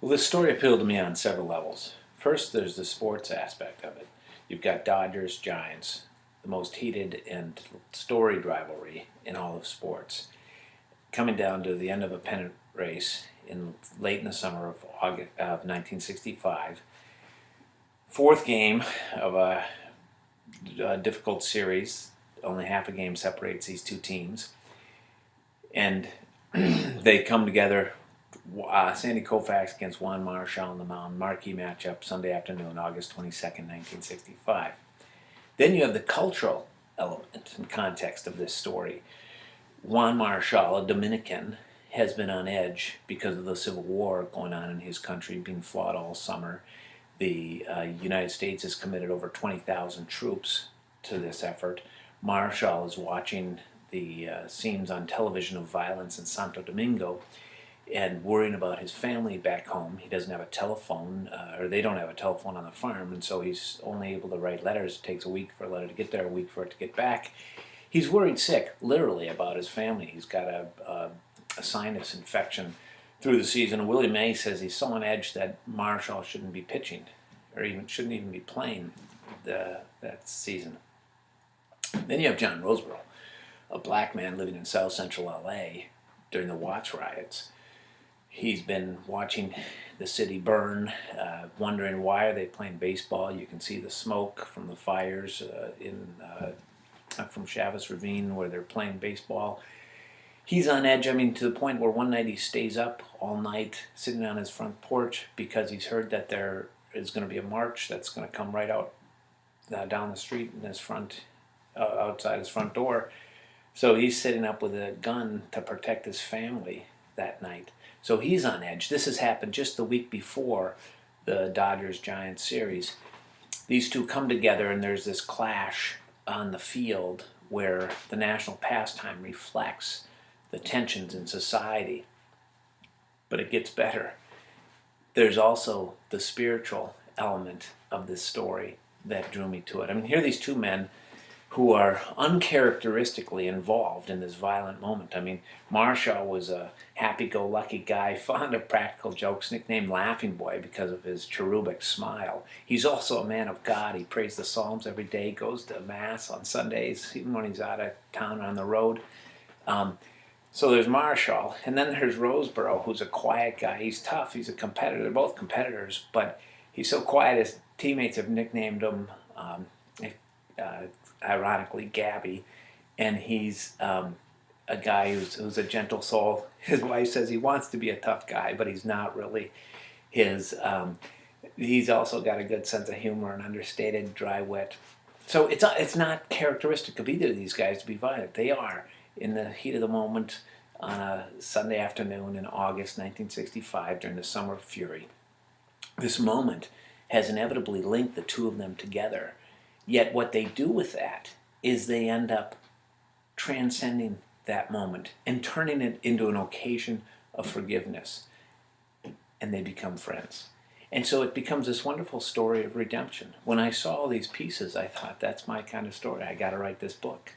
Well, this story appealed to me on several levels. First, there's the sports aspect of it. You've got Dodgers, Giants, the most heated and storied rivalry in all of sports, coming down to the end of a pennant race late in the summer of August of 1965. Fourth game of a difficult series. Only half a game separates these two teams, and they come together. Sandy Koufax against Juan Marichal on the mound, marquee matchup Sunday afternoon, August 22nd, 1965. Then you have the cultural element and context of this story. Juan Marichal, a Dominican, has been on edge because of the civil war going on in his country, being fought all summer. The United States has committed over 20,000 troops to this effort. Marichal is watching the scenes on television of violence in Santo Domingo and worrying about his family back home. He doesn't have a telephone, or they don't have a telephone on the farm, and so he's only able to write letters. It takes a week for a letter to get there, a week for it to get back. He's worried sick, literally, about his family. He's got a sinus infection through the season. Willie May says he's so on edge that Marichal shouldn't be pitching, or shouldn't even be playing that season. Then you have John Roseboro, a black man living in South Central LA during the Watts riots. He's been watching the city burn, wondering why are they playing baseball. You can see the smoke from the fires from Chavez Ravine where they're playing baseball. He's on edge, to the point where one night he stays up all night sitting on his front porch because he's heard that there is going to be a march that's going to come right out down the street in his front, outside his front door. So he's sitting up with a gun to protect his family that night. So he's on edge. This has happened just the week before the Dodgers-Giants series. These two come together and there's this clash on the field where the national pastime reflects the tensions in society. But it gets better. There's also the spiritual element of this story that drew me to it. Here are these two men who are uncharacteristically involved in this violent moment. Marichal was a happy-go-lucky guy, fond of practical jokes, nicknamed Laughing Boy because of his cherubic smile. He's also a man of God. He prays the Psalms every day, goes to Mass on Sundays, even when he's out of town on the road. So there's Marichal, and then there's Roseboro, who's a quiet guy. He's tough. He's a competitor. They're both competitors, but he's so quiet his teammates have nicknamed him ironically Gabby, and he's a guy who's a gentle soul. His wife says he wants to be a tough guy, but he's not really. He's also got a good sense of humor and understated, dry wit. So it's not characteristic of either of these guys to be violent. They are in the heat of the moment on a Sunday afternoon in August 1965 during the Summer of Fury. This moment has inevitably linked the two of them together. Yet what they do with that is they end up transcending that moment and turning it into an occasion of forgiveness. And they become friends. And so it becomes this wonderful story of redemption. When I saw all these pieces, I thought, that's my kind of story. I got to write this book.